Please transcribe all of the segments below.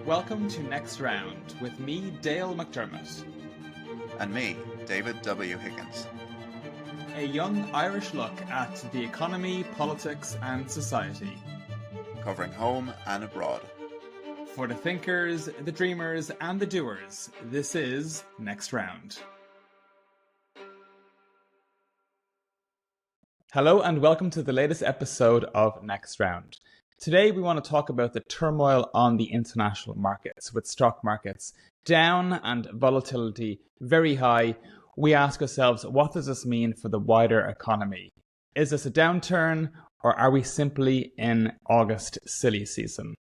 Welcome to Next Round with me, Dale McDermott. And me, David W. Higgins. A young Irish look at the economy, politics and society. Covering home and abroad. For the thinkers, the dreamers and the doers, this is Next Round. Hello and welcome to the latest episode of Next Round. Today we want to talk about the turmoil on the international markets, with stock markets down and volatility very high. We ask ourselves, what does this mean for the wider economy? Is this a downturn, or are we simply in August silly season?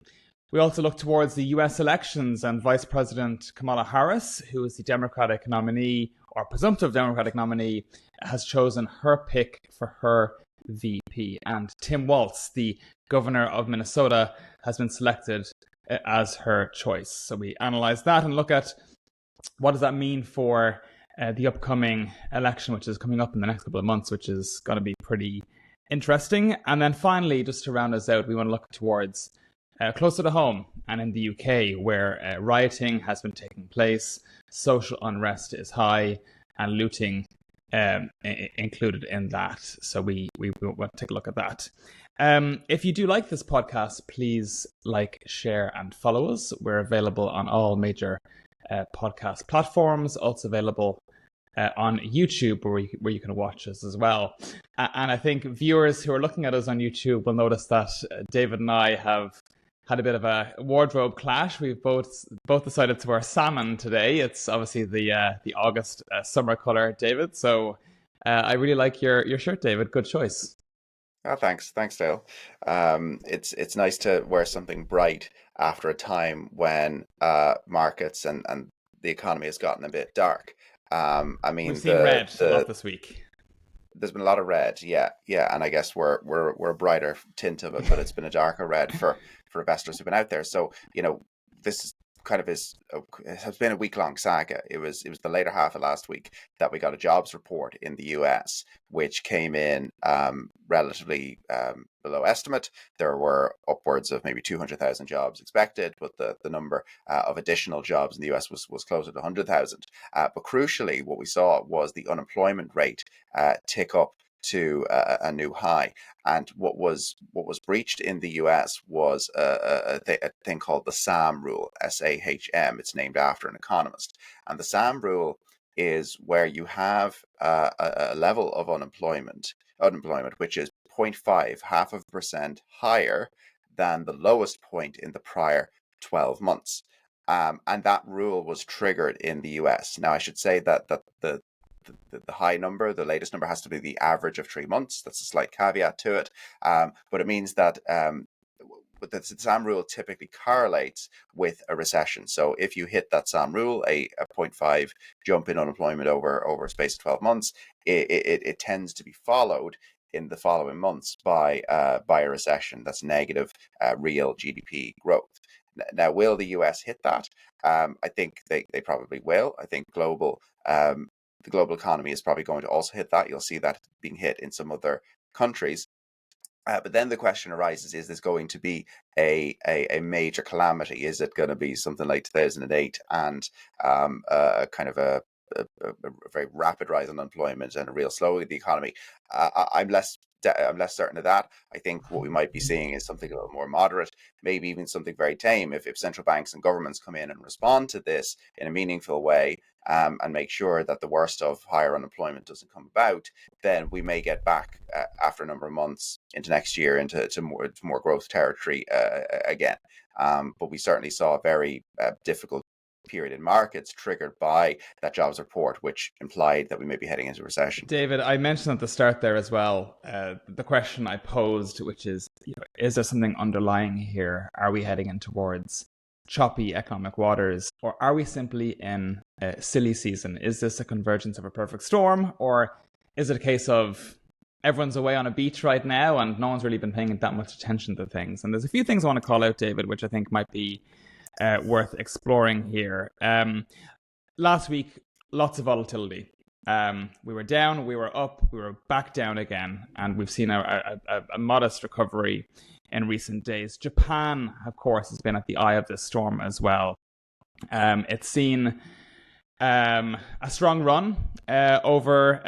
We also look towards the US elections, and Vice President Kamala Harris, who is the Democratic nominee, or presumptive Democratic nominee, has chosen her pick for her VP. And Tim Walz, the governor of Minnesota, has been selected as her choice. So we analyze that and look at what does that mean for the upcoming election, which is coming up in the next couple of months, which is going to be pretty interesting. And then finally, just to round us out, we want to look towards closer to home and in the UK, where rioting has been taking place, social unrest is high, and looting included in that. So we want to take a look at that. If you do like this podcast, please like, share, and follow us. We're available on all major podcast platforms, also available on YouTube, where you can watch us as well. And I think viewers who are looking at us on YouTube will notice that David and I have had a bit of a wardrobe clash. We've both decided to wear salmon today. It's obviously the August summer color, David. So I really like your shirt, David. Good choice. Oh, thanks, Dale. It's nice to wear something bright after a time when markets and the economy has gotten a bit dark. We've seen red a lot this week. There's been a lot of red, yeah, and I guess we're a brighter tint of it, but it's been a darker red for investors who've been out there. So this has been a week-long saga. It was the later half of last week that we got a jobs report in the US, which came in relatively below estimate. There were upwards of maybe 200,000 jobs expected, but the number of additional jobs in the US was closer to 100,000. But crucially, what we saw was the unemployment rate tick up to a new high. And what was breached in the US was a thing called the SAM rule, SAHM. It's named after an economist. And the SAM rule is where you have a level of unemployment which is 0.5, 0.5% higher than the lowest point in the prior 12 months. And that rule was triggered in the US. Now, I should say that the high number, the latest number, has to be the average of 3 months. That's a slight caveat to it. But it means that the SAM rule typically correlates with a recession. So if you hit that SAM rule, a 0.5 jump in unemployment over a space of 12 months, it tends to be followed in the following months by a recession. That's negative real GDP growth. Now, will the US hit that? I think they probably will. I think the global economy is probably going to also hit that. You'll see that being hit in some other countries. But then the question arises, is this going to be a major calamity? Is it going to be something like 2008 and kind of a very rapid rise in unemployment and a real slowing of the economy? I'm less certain of that. I think what we might be seeing is something a little more moderate, maybe even something very tame. If central banks and governments come in and respond to this in a meaningful way, and make sure that the worst of higher unemployment doesn't come about, then we may get back after a number of months into next year into more growth territory again. But we certainly saw a very difficult period in markets triggered by that jobs report, which implied that we may be heading into recession. David, I mentioned at the start there as well, the question I posed, which is, is there something underlying here? Are we heading in towards choppy economic waters, or are we simply in a silly season? Is this a convergence of a perfect storm, or is it a case of everyone's away on a beach right now and no one's really been paying that much attention to things? And there's a few things I want to call out, David, which I think might be worth exploring here. Last week, lots of volatility. We were down, we were up, we were back down again, and we've seen a modest recovery in recent days. Japan, of course, has been at the eye of the storm as well. It's seen a strong run over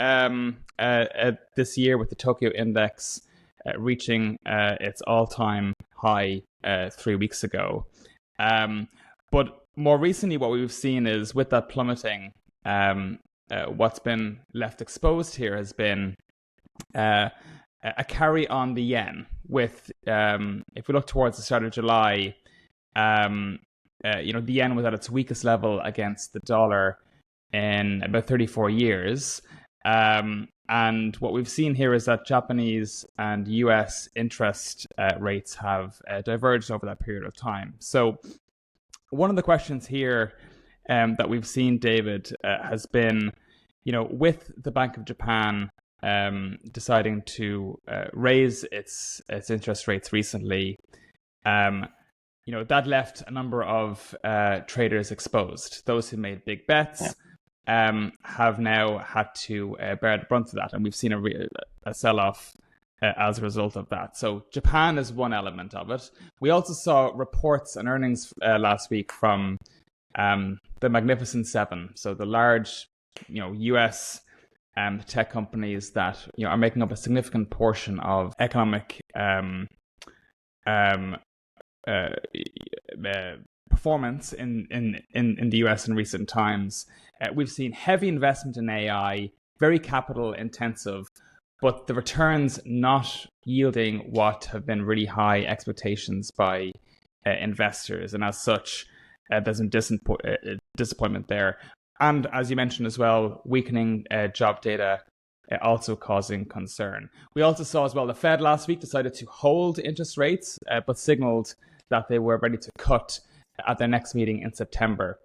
this year, with the Tokyo Index reaching its all-time high 3 weeks ago. But more recently, what we've seen is, with that plummeting, what's been left exposed here has been a carry on the yen. With if we look towards the start of July, the yen was at its weakest level against the dollar in about 34 years. And what we've seen here is that Japanese and US interest rates have diverged over that period of time. So one of the questions here that we've seen, David, has been, with the Bank of Japan deciding to raise its interest rates recently, that left a number of traders exposed. Those who made big bets have now had to bear the brunt of that, and we've seen a sell-off as a result of that. So Japan is one element of it. We also saw reports and earnings last week from the Magnificent Seven, so the large, US tech companies that are making up a significant portion of economic performance in the US in recent times. We've seen heavy investment in AI, very capital intensive, but the returns not yielding what have been really high expectations by investors. And as such, there's some disappointment there. And as you mentioned as well, weakening job data also causing concern. We also saw as well the Fed last week decided to hold interest rates, but signaled that they were ready to cut at their next meeting in September.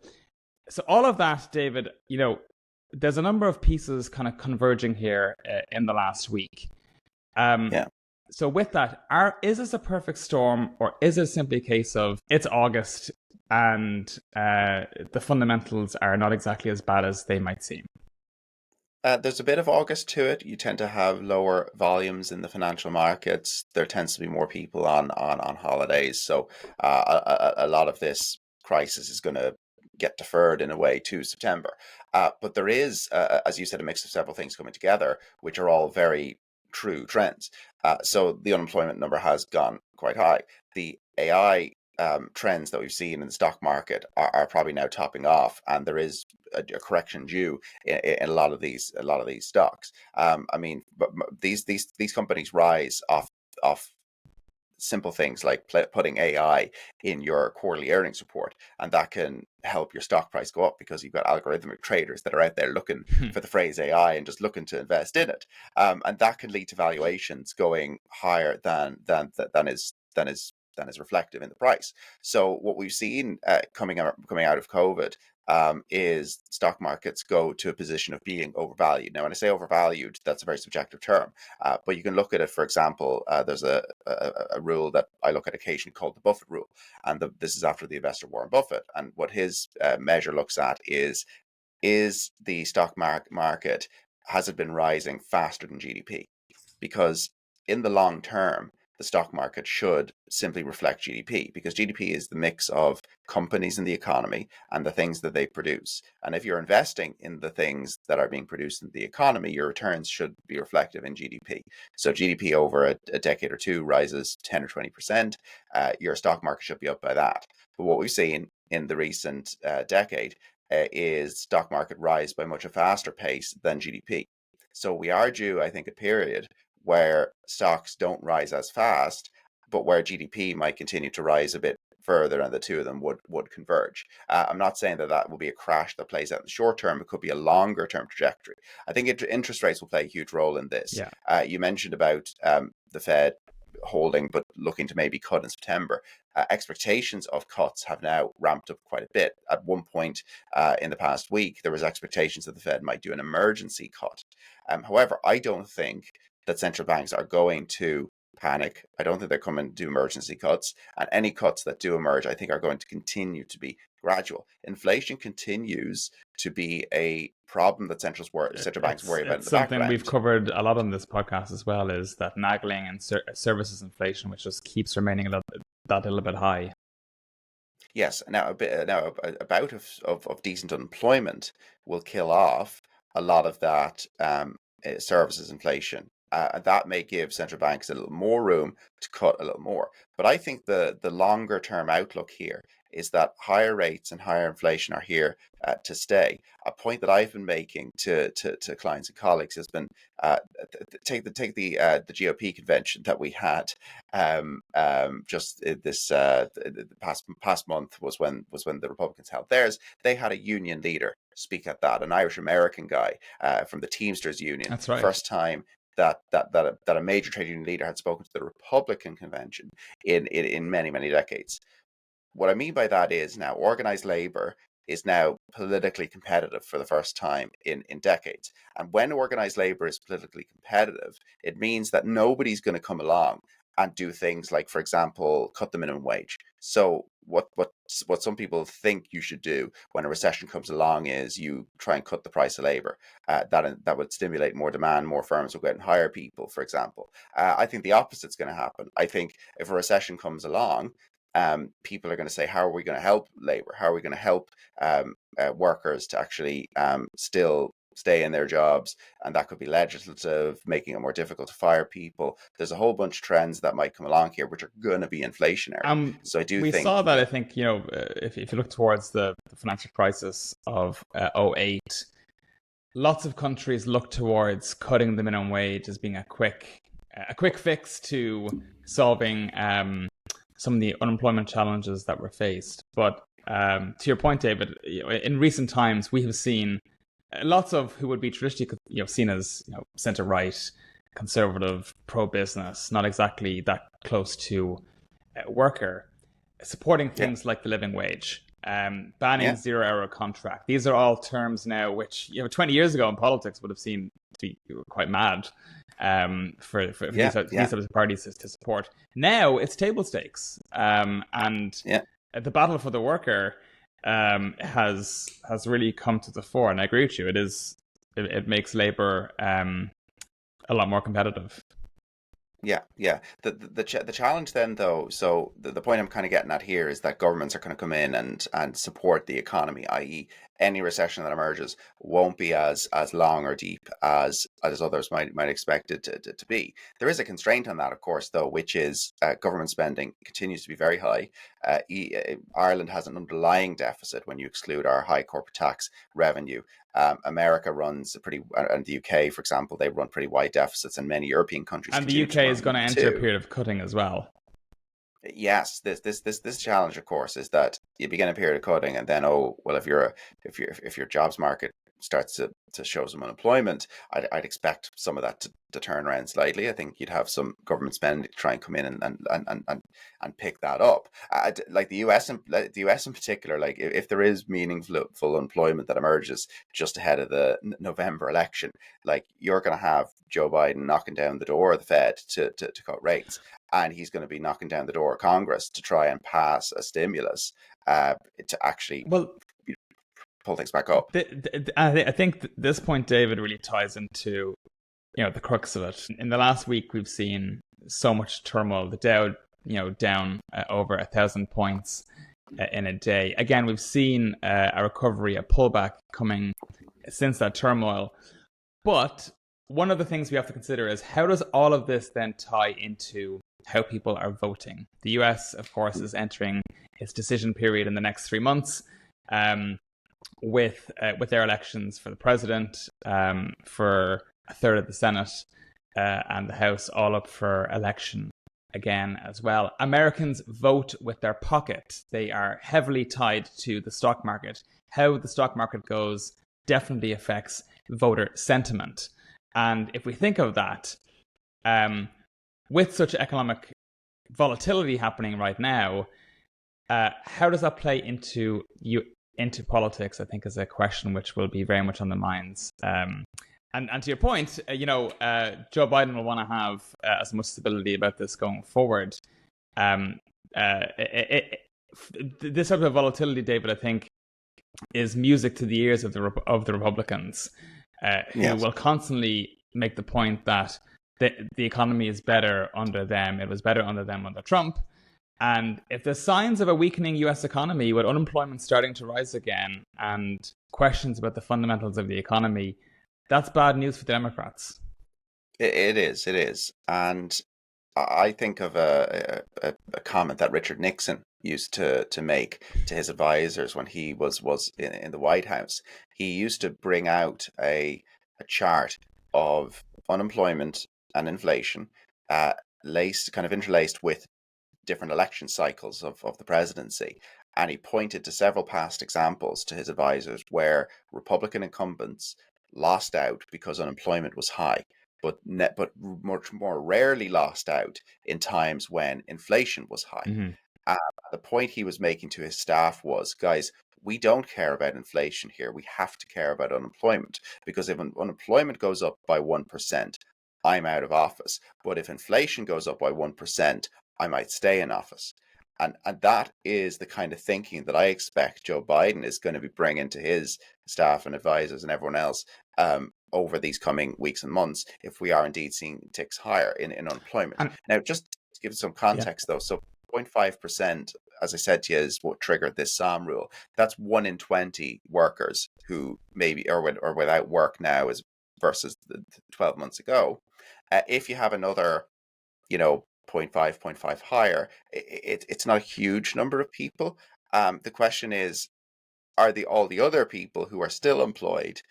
So all of that, David, there's a number of pieces kind of converging here in the last week. So with that, is this a perfect storm, or is it simply a case of it's August and the fundamentals are not exactly as bad as they might seem? There's a bit of August to it. You tend to have lower volumes in the financial markets. There tends to be more people on holidays. So a lot of this crisis is going to get deferred in a way to September. But there is, as you said, a mix of several things coming together, which are all very true trends. So the unemployment number has gone quite high. The AI trends that we've seen in the stock market are probably now topping off, and there is a correction due in a lot of these stocks. But these companies rise off simple things like putting AI in your quarterly earnings report, and that can help your stock price go up because you've got algorithmic traders that are out there looking for the phrase AI and just looking to invest in it, and that can lead to valuations going higher than is reflective in the price. So what we've seen coming out of COVID is stock markets go to a position of being overvalued. Now, when I say overvalued, that's a very subjective term, but you can look at it. For example, there's a rule that I look at occasionally called the Buffett rule, and this is after the investor Warren Buffett. And what his measure looks at is the stock market, has it been rising faster than GDP? Because in the long term, the stock market should simply reflect GDP, because GDP is the mix of companies in the economy and the things that they produce. And if you're investing in the things that are being produced in the economy, your returns should be reflective in GDP. So GDP over a decade or two rises 10 or 20%, your stock market should be up by that. But what we've seen in the recent decade is stock market rise by much a faster pace than GDP. So we are due, I think, a period where stocks don't rise as fast, but where GDP might continue to rise a bit further, and the two of them would converge. I'm not saying that will be a crash that plays out in the short term. It could be a longer term trajectory. I think interest rates will play a huge role in this. You mentioned about the Fed holding, but looking to maybe cut in September. Expectations of cuts have now ramped up quite a bit. At one point in the past week, there was expectations that the Fed might do an emergency cut. However, I don't think that central banks are going to panic. I don't think they're coming to do emergency cuts. And any cuts that do emerge, I think, are going to continue to be gradual. Inflation continues to be a problem that central banks worry about in It's the something we've background. covered a lot on this podcast as well, is that nagging and services inflation, which just keeps remaining a little bit high. Yes, now a bout of decent unemployment will kill off a lot of that services inflation. That may give central banks a little more room to cut a little more. But I think the longer term outlook here is that higher rates and higher inflation are here to stay. A point that I've been making to clients and colleagues has been take the GOP convention that we had just this the past month was when the Republicans held theirs. They had a union leader speak at that, an Irish American guy from the Teamsters Union. That's right. First time that a major trade union leader had spoken to the Republican convention in many decades. What I mean by that is now organized labor is now politically competitive for the first time in decades. And when organized labor is politically competitive, it means that nobody's going to come along and do things like, for example, cut the minimum wage. So what some people think you should do when a recession comes along is you try and cut the price of labor. That would stimulate more demand, more firms will go out and hire people, for example. I think the opposite's going to happen. I think if a recession comes along, people are going to say, how are we going to help labor? How are we going to help workers to actually still stay in their jobs? And that could be legislative, making it more difficult to fire people. There's a whole bunch of trends that might come along here, which are going to be inflationary. So I do think... We saw that, I think, if you look towards the financial crisis of 2008, lots of countries look towards cutting the minimum wage as being a quick fix to solving some of the unemployment challenges that were faced. But to your point, David, in recent times, we have seen lots of who would be traditionally seen as centre-right, conservative, pro-business, not exactly that close to worker, supporting things like the living wage, banning zero-hour contract. These are all terms now which 20 years ago in politics would have seemed to be quite mad for these sorts of parties to support. Now it's table stakes, and the battle for the worker has really come to the fore. And I agree with you; it makes labor a lot more competitive. Yeah. The challenge then, though, so the point I'm kind of getting at here is that governments are going to come in and support the economy, i.e. any recession that emerges won't be as long or deep as others might expect it to be. There is a constraint on that, of course, though, which is government spending continues to be very high. Ireland has an underlying deficit when you exclude our high corporate tax revenue. America runs and the UK, for example, they run pretty wide deficits, and many European countries. And the UK is going to enter a period of cutting as well. Yes, this challenge, of course, is that you begin a period of cutting, and then if your jobs market starts to show some unemployment, I'd expect some of that to turn around slightly. I think you'd have some government spending to try and come in and pick that up. Like the US in particular, like if there is meaningful employment that emerges just ahead of the November election, like you're going to have Joe Biden knocking down the door of the Fed to cut rates, and he's going to be knocking down the door of Congress to try and pass a stimulus to actually pull things back up. I think this point, David, really ties into the crux of it. In the last week, we've seen so much turmoil. The Dow, down over 1,000 points in a day. Again, we've seen a recovery, a pullback coming since that turmoil. But one of the things we have to consider is, how does all of this then tie into how people are voting? The US, of course, is entering its decision period in the next 3 months. With their elections for the president, for a third of the Senate, and the House all up for election again as well. Americans vote with their pocket. They are heavily tied to the stock market. How the stock market goes definitely affects voter sentiment. And if we think of that, with such economic volatility happening right now, how does that play into politics, I think, is a question which will be very much on the minds And to your point, Joe Biden will want to have as much stability about this going forward. Um, this type of volatility, David, I think, is music to the ears of the Republicans, who will constantly make the point that the economy is better under them. It was better under them under Trump. And if there's signs of a weakening U.S. economy, with unemployment starting to rise again and questions about the fundamentals of the economy, that's bad news for the Democrats. It is. And I think of a comment that Richard Nixon used to make to his advisors when he was in the White House. He used to bring out a chart of unemployment and inflation, interlaced with different election cycles of the presidency. And he pointed to several past examples to his advisors where Republican incumbents lost out because unemployment was high, but much more rarely lost out in times when inflation was high. Mm-hmm. The point he was making to his staff was, guys, we don't care about inflation here. We have to care about unemployment, because if unemployment goes up by 1%, I'm out of office. But if inflation goes up by 1%, I might stay in office. And that is the kind of thinking that I expect Joe Biden is going to be bringing to his staff and advisors and everyone else over these coming weeks and months, if we are indeed seeing ticks higher in unemployment. Now, just to give some context, though, so 0.5%, as I said to you, is what triggered this SOM rule. That's 1 in 20 workers who maybe are without work now, versus 12 months ago. If you have another, 0.5 higher, it's not a huge number of people. The question is, are all the other people who are still employed,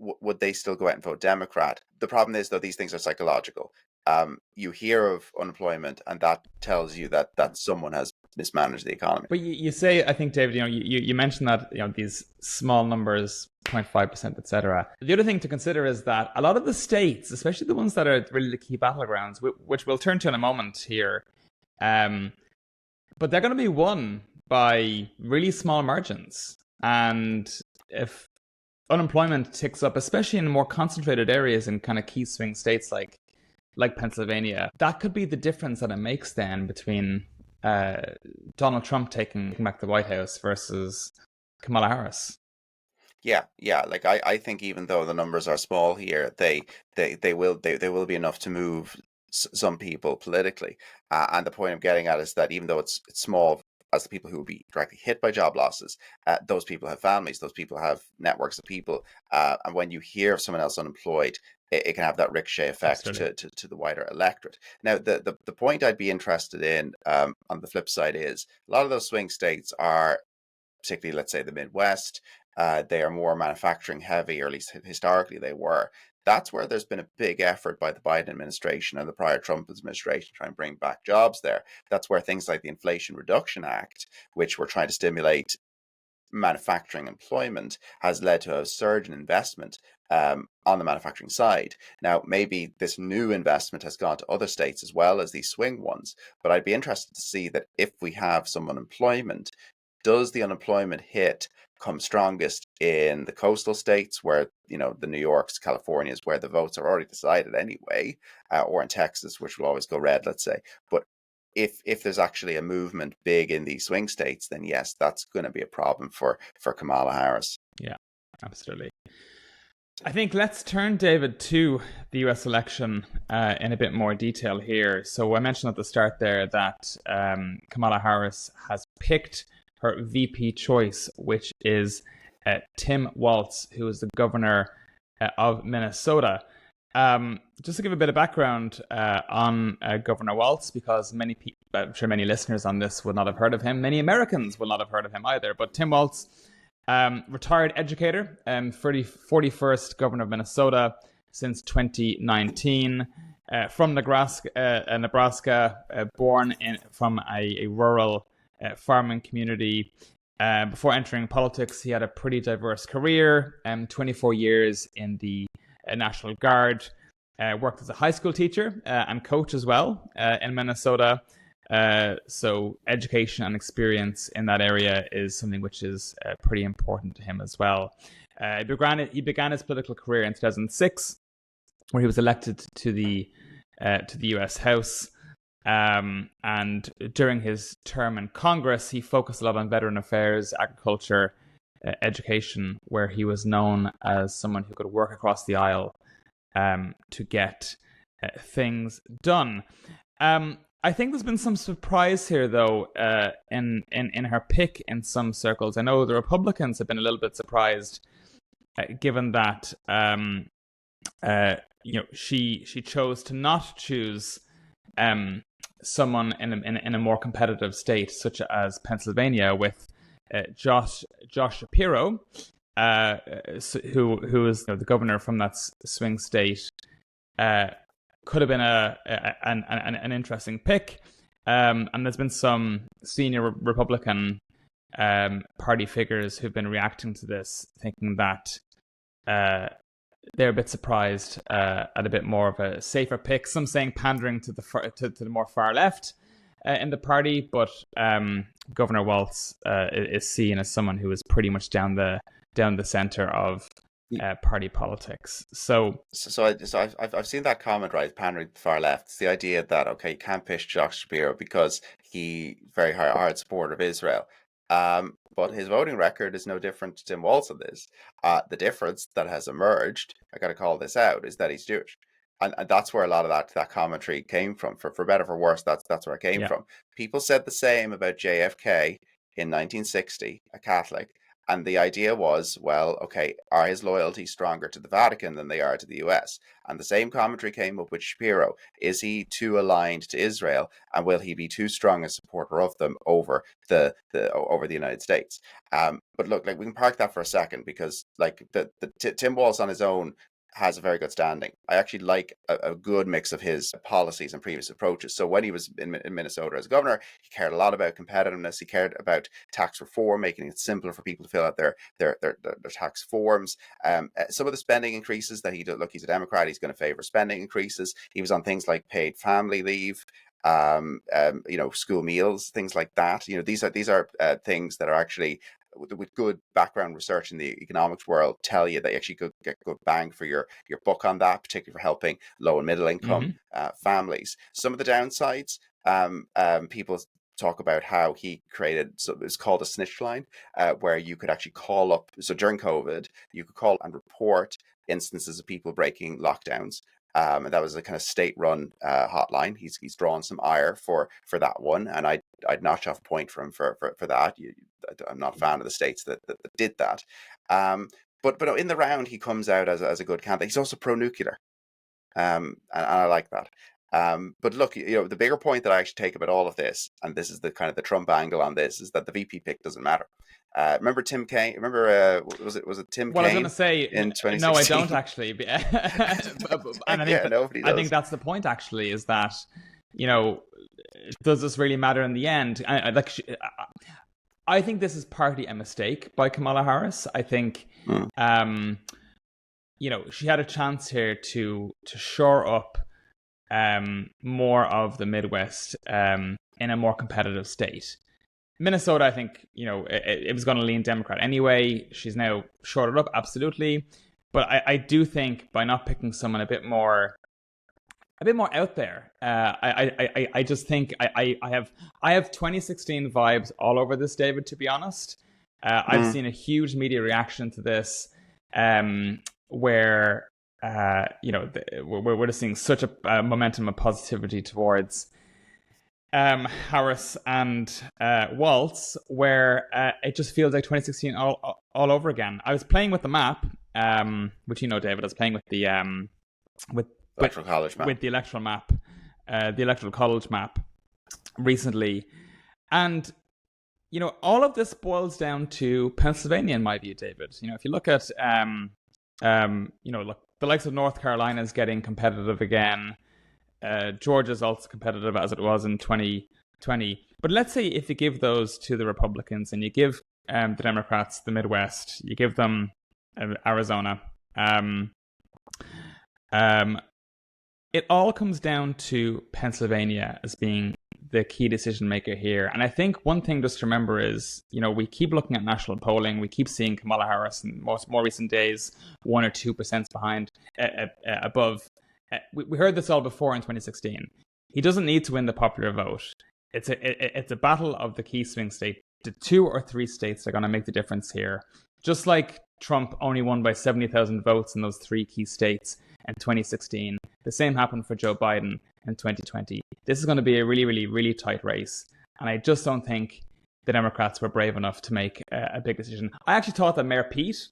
would they still go out and vote Democrat? The problem is, though, these things are psychological. You hear of unemployment, and that tells you that someone has mismanaged the economy. But you say, I think, David, you mentioned that these small numbers, 0.5%, etc. The other thing to consider is that a lot of the states, especially the ones that are really the key battlegrounds, which we'll turn to in a moment here, but they're going to be won by really small margins. And if unemployment ticks up, especially in more concentrated areas in kind of key swing states like Pennsylvania, that could be the difference that it makes then between Donald Trump taking back the White House versus Kamala Harris. Yeah. Like I think even though the numbers are small here, they will be enough to move some people politically. And the point I'm getting at is that even though it's small, as the people who will be directly hit by job losses, those people have families, those people have networks of people, and when you hear of someone else unemployed, it can have that ricochet effect to the wider electorate. Now, the point I'd be interested in on the flip side is a lot of those swing states are, particularly, let's say, the Midwest, they are more manufacturing heavy, or at least historically they were. That's where there's been a big effort by the Biden administration and the prior Trump administration to try and bring back jobs there. That's where things like the Inflation Reduction Act, which were trying to stimulate manufacturing employment, has led to a surge in investment on the manufacturing side. Now, maybe this new investment has gone to other states as well as these swing ones, but I'd be interested to see that if we have some unemployment, does the unemployment hit come strongest in the coastal states where, the New Yorks, Californias, where the votes are already decided anyway, or in Texas, which will always go red, let's say. But if there's actually a movement big in these swing states, then yes, that's going to be a problem for Kamala Harris. Yeah, absolutely. I think let's turn, David, to the US election in a bit more detail here. So I mentioned at the start there that Kamala Harris has picked her VP choice, which is Tim Walz, who is the governor of Minnesota. Just to give a bit of background on Governor Walz, because I'm sure many listeners on this would not have heard of him. Many Americans will not have heard of him either. But Tim Walz, retired educator, 41st governor of Minnesota since 2019, from Nebraska, born from a rural farming community. Before entering politics, he had a pretty diverse career, 24 years in the National Guard, worked as a high school teacher and coach as well in Minnesota. So education and experience in that area is something which is pretty important to him as well. He began his political career in 2006, where he was elected to the U.S. House. And during his term in Congress, he focused a lot on veteran affairs, agriculture, education, where he was known as someone who could work across the aisle to get things done. I think there's been some surprise here, though, in her pick in some circles. I know the Republicans have been a little bit surprised, given that she chose to not choose someone in a more competitive state, such as Pennsylvania, with Josh Shapiro, who is the governor from that swing state. Could have been an interesting pick, and there's been some senior Republican party figures who've been reacting to this, thinking that they're a bit surprised at a bit more of a safer pick. Some saying pandering to the more far left in the party, but Governor Walz is seen as someone who is pretty much down the center of party politics. So I've seen that comment, right? Pandering to the far left. It's the idea that okay, you can't pick Josh Shapiro because he's very hard supporter of Israel. But his voting record is no different to Tim Walz on this. The difference that has emerged, I got to call this out, is that he's Jewish, and that's where a lot of that commentary came from. For better for worse, that's where it came from. People said the same about JFK in 1960, a Catholic. And the idea was, well, okay, are his loyalties stronger to the Vatican than they are to the US? And the same commentary came up with Shapiro. Is he too aligned to Israel, and will he be too strong a supporter of them over the United States? But look, like, we can park that for a second, because like Tim Walz on his own has a very good standing. I actually like a good mix of his policies and previous approaches. So when he was in Minnesota as governor, he cared a lot about competitiveness. He cared about tax reform, making it simpler for people to fill out their tax forms. Some of the spending increases that he did. Look, he's a Democrat. He's going to favor spending increases. He was on things like paid family leave, school meals, things like that. These are things that are actually, with good background research in the economics world, tell you that you actually could get good bang for your buck on that, particularly for helping low and middle income families. Some of the downsides, people talk about how he created, so it's called a snitch line, where you could actually call up. So during COVID, you could call and report instances of people breaking lockdowns. And that was a kind of state-run hotline. He's drawn some ire for that one, and I'd notch off a point for him for that. I'm not a fan of the states that did that. But in the round, he comes out as a good candidate. He's also pro-nuclear, and I like that. But look, the bigger point that I actually take about all of this, and this is the kind of the Trump angle on this, is that the VP pick doesn't matter. Remember Tim Kaine? Was it Tim Kaine? Well, I was going to say, in 2016? No, I don't actually. And I think that's the point, actually, is that, does this really matter in the end? I think this is partly a mistake by Kamala Harris. I think, she had a chance here to shore up more of the Midwest in a more competitive state. Minnesota, I think, it was going to lean Democrat anyway. She's now shorted up, absolutely. But I do think by not picking someone a bit more out there, I just think I have 2016 vibes all over this, David, to be honest. I've seen a huge media reaction to this, where we're just seeing such a momentum of positivity towards Harris and Walz, where it just feels like 2016 all over again. I was playing with the map, which David, I was playing with the electoral college map. With the electoral map, the electoral college map recently, and all of this boils down to Pennsylvania, in my view, David. If you look at look, the likes of North Carolina is getting competitive again. Georgia's also competitive as it was in 2020. But let's say if you give those to the Republicans and you give the Democrats the Midwest, you give them Arizona, it all comes down to Pennsylvania as being the key decision maker here. And I think one thing just to remember is, we keep looking at national polling. We keep seeing Kamala Harris in more recent days, 1 or 2% behind, above. We heard this all before in 2016. He doesn't need to win the popular vote. It's a battle of the key swing state. The 2 or 3 states are going to make the difference here. Just like Trump only won by 70,000 votes in those 3 key states in 2016. The same happened for Joe Biden in 2020. This is going to be a really, really, really tight race. And I just don't think the Democrats were brave enough to make a big decision. I actually thought that Mayor Pete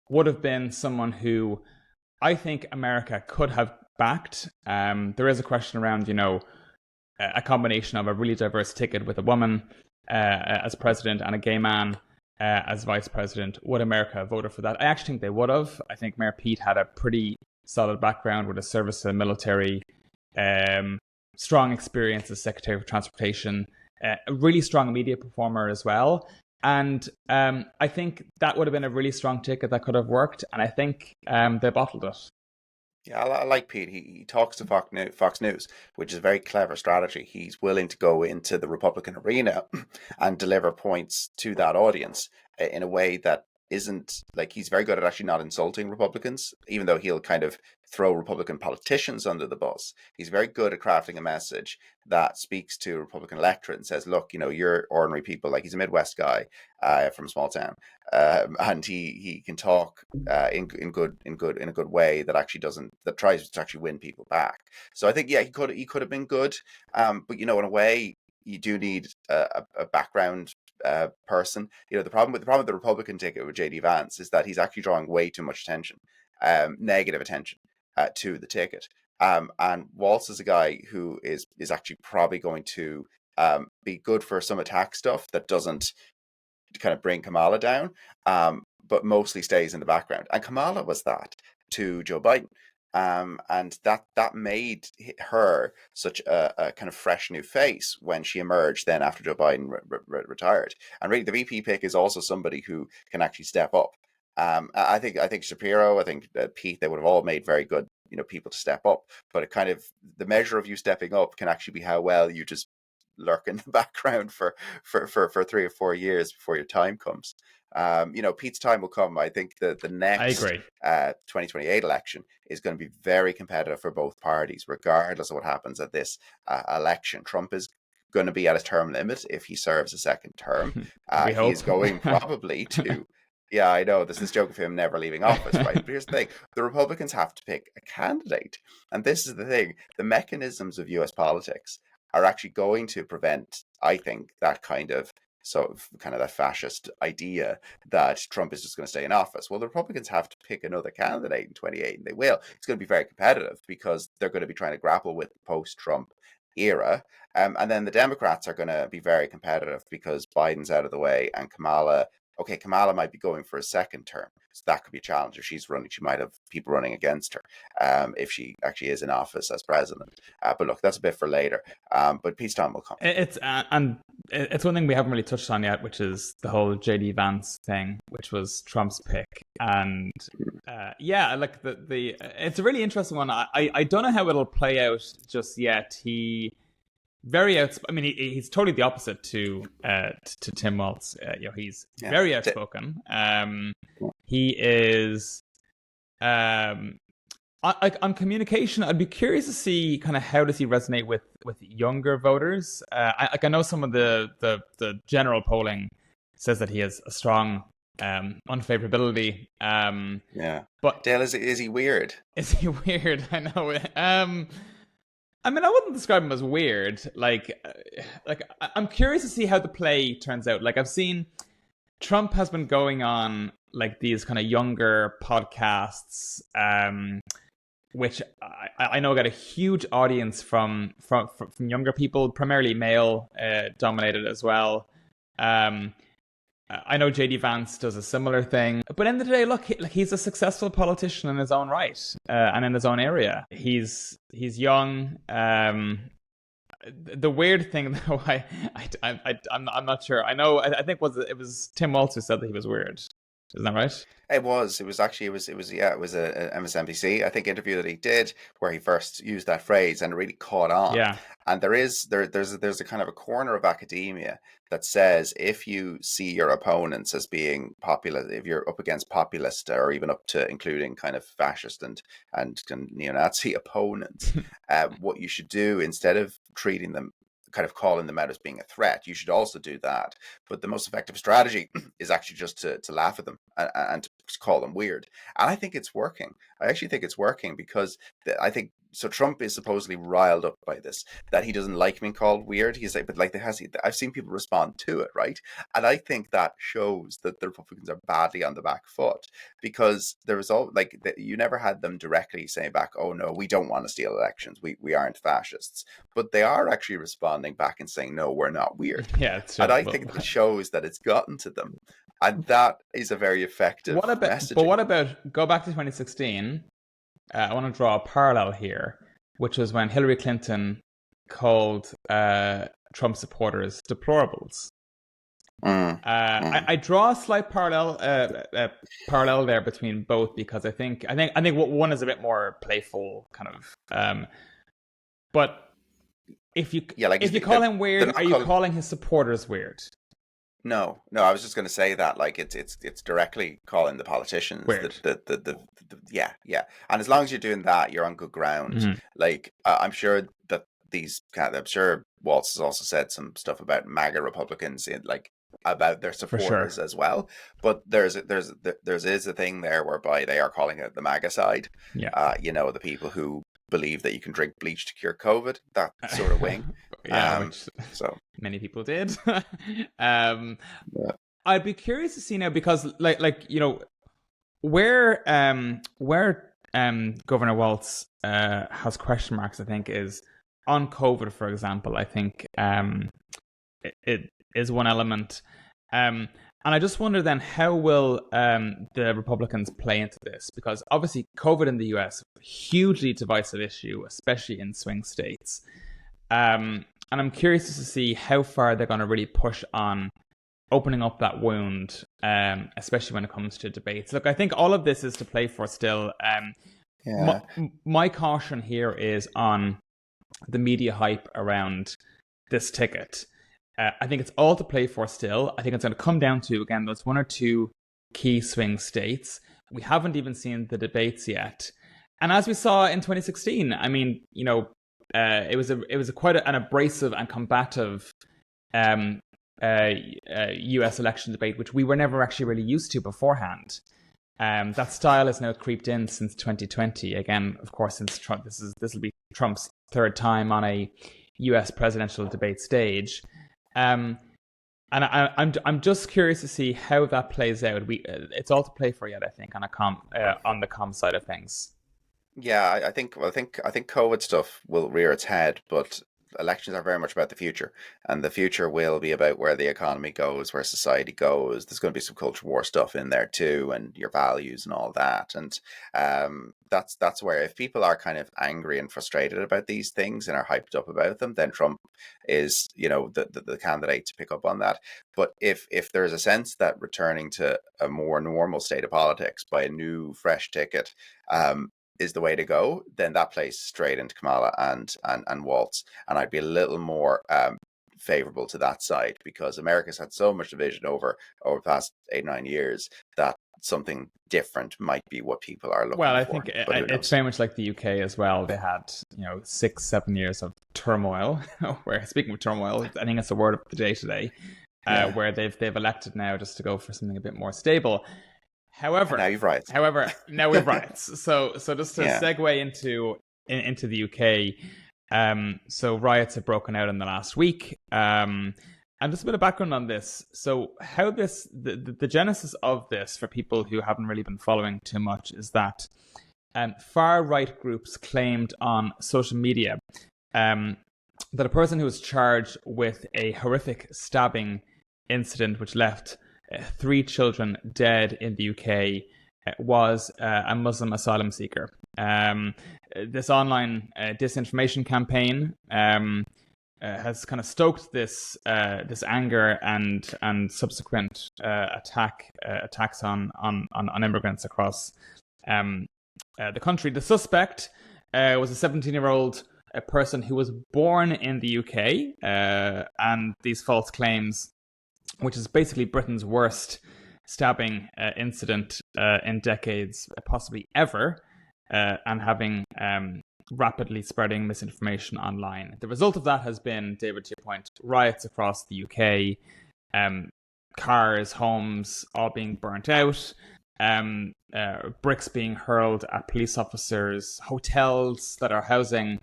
would have been someone who I think America could have backed. There is a question around, a combination of a really diverse ticket with a woman as president and a gay man as vice president. Would America have voted for that? I actually think they would have. I think Mayor Pete had a pretty solid background with a service to the military, strong experience as Secretary of Transportation, a really strong media performer as well. And I think that would have been a really strong ticket that could have worked. And I think they bottled it. Yeah, I like Pete. He talks to Fox News, which is a very clever strategy. He's willing to go into the Republican arena and deliver points to that audience in a way that isn't like, he's very good at actually not insulting Republicans, even though he'll kind of throw Republican politicians under the bus. He's very good at crafting a message that speaks to Republican electorate and says, look, you're ordinary people. Like, he's a Midwest guy from a small town, and he can talk in a good way that actually that tries to actually win people back. So I think, yeah, he could have been good, but in a way you do need a background person. The problem with the Republican ticket with JD Vance is that he's actually drawing way too much attention, negative attention to the ticket. And Walz is a guy who is actually probably going to be good for some attack stuff that doesn't kind of bring Kamala down, but mostly stays in the background. And Kamala was that to Joe Biden. And that made her such a kind of fresh new face when she emerged then after Joe Biden retired. And really, the VP pick is also somebody who can actually step up. I think Shapiro, I think Pete, they would have all made very good people to step up. But it kind of, the measure of you stepping up can actually be how well you just lurk in the background for 3 or 4 years before your time comes. Pete's time will come. I think the next 2028 election is going to be very competitive for both parties, regardless of what happens at this election. Trump is going to be at his term limit if he serves a second term. He's going probably to... Yeah, I know. There's this joke of him never leaving office, right? But here's the thing. The Republicans have to pick a candidate. And this is the thing. The mechanisms of US politics are actually going to prevent, I think, that kind of that fascist idea that Trump is just going to stay in office. Well, the Republicans have to pick another candidate in 28, and they will. It's going to be very competitive because they're going to be trying to grapple with the post-Trump era. And then the Democrats are going to be very competitive because Biden's out of the way and Kamala might be going for a second term. So that could be a challenge. If she's running, she might have people running against her if she actually is in office as president. But look, that's a bit for later. But peace time will come. It's one thing we haven't really touched on yet, which is the whole JD Vance thing, which was Trump's pick. And like it's a really interesting one. I don't know how it'll play out just yet. He's totally the opposite to Tim Walz. He's very outspoken. He is on communication. I'd be curious to see kind of how does he resonate with younger voters. I know some of the general polling says that he has a strong unfavorability. But Dale, is he weird? Is he weird? I know. I wouldn't describe him as weird. Like I'm curious to see how the play turns out. Like, I've seen Trump has been going on like these kind of younger podcasts, which I know got a huge audience from younger people, primarily male dominated as well. I know JD Vance does a similar thing, but in the day, look, he's a successful politician in his own right and in his own area. He's young. The weird thing, though, I'm not sure. I know. I think it was Tim Walz who said that he was weird. Isn't that right? It was. It was actually. It was. Yeah. It was a MSNBC, I think, interview that he did where he first used that phrase, and it really caught on. Yeah. And there's a kind of a corner of academia that says if you see your opponents as being populist, if you're up against populist or even up to including kind of fascist and neo-Nazi opponents, what you should do instead of treating them, kind of calling them out as being a threat, you should also do that. But the most effective strategy is actually just to laugh at them and to call them weird. And I think it's working. I actually think it's working because I think so. Trump is supposedly riled up by this, that he doesn't like being called weird. He's like, but like, I've seen people respond to it, right? And I think that shows that the Republicans are badly on the back foot because there was all like you never had them directly saying back, "Oh no, we don't want to steal elections. We aren't fascists," but they are actually responding back and saying, "No, we're not weird." Yeah, it's And I think that shows that it's gotten to them, and that is a very effective messaging. But what about go back to 2016? I want to draw a parallel here, which was when Hillary Clinton called Trump supporters deplorables. I draw a slight parallel there between both because I think what one is a bit more playful, kind of. But if you call him weird, are you calling his supporters weird? No, I was just going to say that like it's directly calling the politicians weird. Yeah, and as long as you're doing that, you're on good ground. Mm-hmm. Like I'm sure that I'm sure Waltz has also said some stuff about MAGA Republicans about their supporters as well. But there's a thing there whereby they are calling it the MAGA side. Yeah, the people who believe that you can drink bleach to cure COVID, that sort of wing. Which so many people did. I'd be curious to see now because where Governor Waltz has question marks, I think, is on COVID, for example. I think it is one element. And I just wonder then, how will the Republicans play into this? Because obviously COVID in the US, hugely divisive issue, especially in swing states. And I'm curious to see how far they're going to really push on opening up that wound, especially when it comes to debates. Look, I think all of this is to play for still. My caution here is on the media hype around this ticket. I think it's all to play for still. I think it's going to come down to, again, those one or two key swing states. We haven't even seen the debates yet. And as we saw in 2016, I mean, it was quite an abrasive and combative US election debate, which we were never actually really used to beforehand. That style has now creeped in since 2020. Again, of course, since Trump, this will be Trump's third time on a US presidential debate stage. And I'm just curious to see how that plays out. It's all to play for yet, I think, on the comm side of things. Yeah, I think COVID stuff will rear its head, but elections are very much about the future, and the future will be about where the economy goes, where society goes. There's going to be some culture war stuff in there too, and your values and all that. And that's where, if people are kind of angry and frustrated about these things and are hyped up about them, then Trump is, the candidate to pick up on that. But if there's a sense that returning to a more normal state of politics by a new, fresh ticket, is the way to go, then that plays straight into Kamala and Waltz, and I'd be a little more favorable to that side, because America's had so much division over the past 8-9 years that something different might be what people are looking for. Well, I think it's very much like the UK as well. They had 6-7 years of turmoil. Where, speaking of turmoil, I think it's the word of the day today. Where they've elected now just to go for something a bit more stable. However, now you've riots. Now we've riots. So just to segue into the UK, so riots have broken out in the last week. And just a bit of background on this. So how the genesis of this, for people who haven't really been following too much, is that far right groups claimed on social media that a person who was charged with a horrific stabbing incident which left 3 children dead in the UK was a Muslim asylum seeker. This online disinformation campaign has kind of stoked this anger and subsequent attacks on immigrants across the country. The suspect was a 17-year-old person who was born in the UK, and these false claims, which is basically Britain's worst stabbing incident in decades, possibly ever, and having rapidly spreading misinformation online. The result of that has been, David, to your point, riots across the UK, cars, homes, all being burnt out, bricks being hurled at police officers, hotels that are housing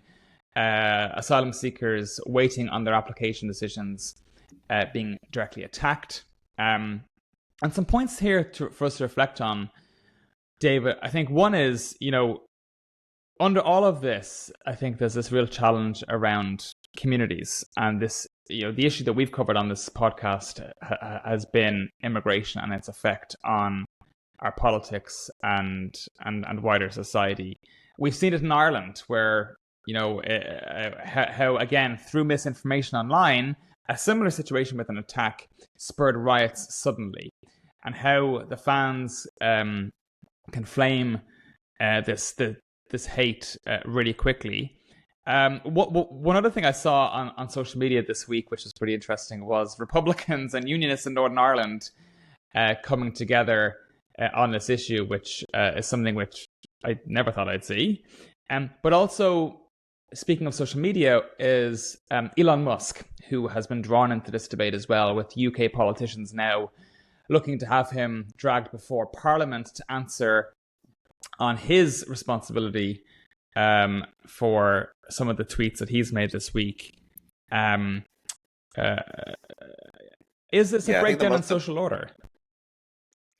asylum seekers waiting on their application decisions being directly attacked. And some points here for us to reflect on, David. I think one is, under all of this, I think there's this real challenge around communities, and this, the issue that we've covered on this podcast has been immigration and its effect on our politics and wider society. We've seen it in Ireland, where how again, through misinformation online, a similar situation with an attack spurred riots suddenly, and how the fans can flame this hate really quickly. One other thing I saw on social media this week, which was pretty interesting, was Republicans and Unionists in Northern Ireland coming together on this issue, which is something which I never thought I'd see. But also, speaking of social media, is Elon Musk, who has been drawn into this debate as well, with UK politicians now looking to have him dragged before Parliament to answer on his responsibility for some of the tweets that he's made this week. Is this a breakdown in social order?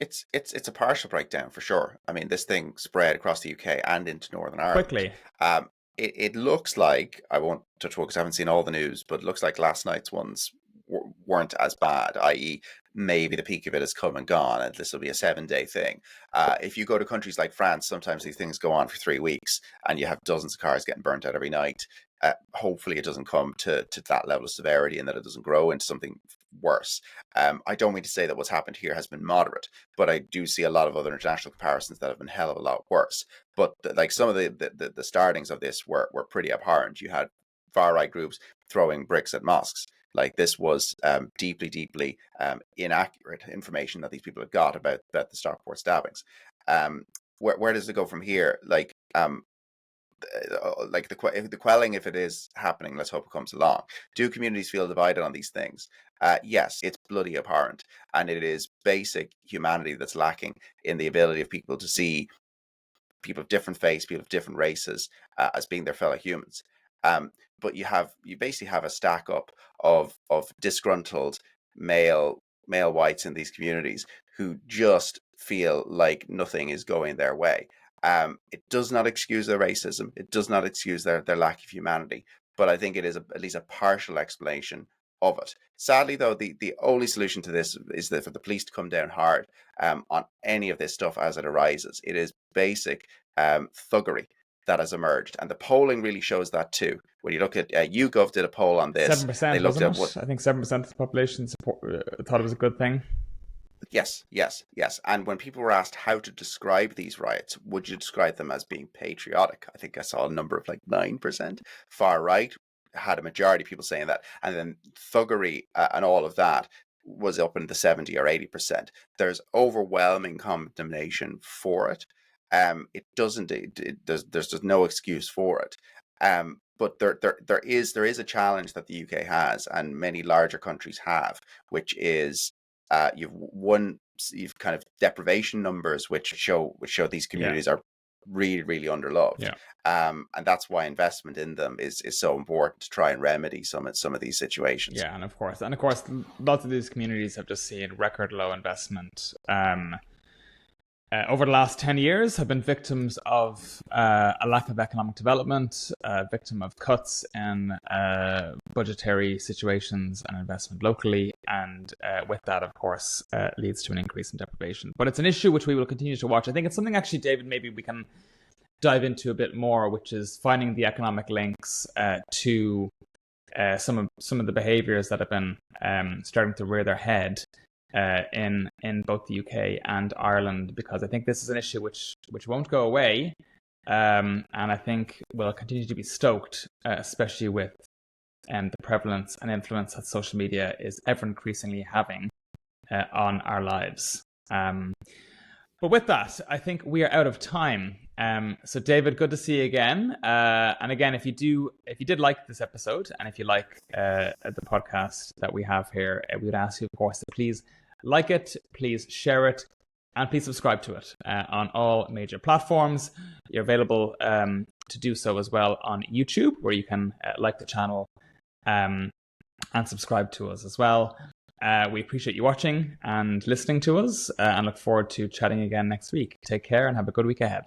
It's a partial breakdown for sure. I mean, this thing spread across the UK and into Northern Ireland quickly. It looks like, I won't touch wood because I haven't seen all the news, but it looks like last night's ones weren't as bad, i.e. maybe the peak of it has come and gone and this will be a 7-day thing. If you go to countries like France, sometimes these things go on for 3 weeks and you have dozens of cars getting burnt out every night. Hopefully it doesn't come to that level of severity and that it doesn't grow into something worse. I don't mean to say that what's happened here has been moderate, but I do see a lot of other international comparisons that have been hell of a lot worse. But like some of the startings of this were pretty abhorrent. You had far-right groups throwing bricks at mosques. Like, this was deeply inaccurate information that these people had got about the Stockport stabbings. Where does it go from here? The quelling, if it is happening, let's hope it comes along. Do communities feel divided on these things? Yes, it's bloody abhorrent, and it is basic humanity that's lacking in the ability of people to see people of different faiths, people of different races as being their fellow humans. But you basically have a stack up of disgruntled male whites in these communities who just feel like nothing is going their way. It does not excuse their racism. It does not excuse their lack of humanity. But I think it is at least a partial explanation of it. Sadly, though, the only solution to this is for the police to come down hard on any of this stuff as it arises. It is basic thuggery that has emerged, and the polling really shows that too. When you look at YouGov did a poll on this, 7%, they looked at what I think 7% of the population thought it was a good thing. Yes. And when people were asked how to describe these riots, would you describe them as being patriotic? I think I saw a number of 9%. Far right had a majority of people saying that, and then thuggery and all of that was up in the 70 or 80%. There's overwhelming condemnation for it. There's just no excuse for it. But there is a challenge that the UK has, and many larger countries have, which is you've kind of deprivation numbers which show these communities are really underloved. Yeah. And that's why investment in them is so important to try and remedy some of these situations. Yeah, and of course, lots of these communities have just seen record low investment. Over the last 10 years, have been victims of a lack of economic development, victim of cuts in budgetary situations and investment locally. And with that, of course, leads to an increase in deprivation. But it's an issue which we will continue to watch. I think it's something, actually, David, maybe we can dive into a bit more, which is finding the economic links to some of the behaviours that have been starting to rear their head in both the UK and Ireland, because I think this is an issue which won't go away, and I think will continue to be stoked, especially with the prevalence and influence that social media is ever increasingly having on our lives. But with that, I think we are out of time. So David, good to see you again. And again, if you did like this episode, and if you like the podcast that we have here, we would ask you, of course, to please like it, please share it, and please subscribe to it on all major platforms. You're available to do so as well on YouTube, where you can like the channel and subscribe to us as well. We appreciate you watching and listening to us, and look forward to chatting again next week. Take care and have a good week ahead.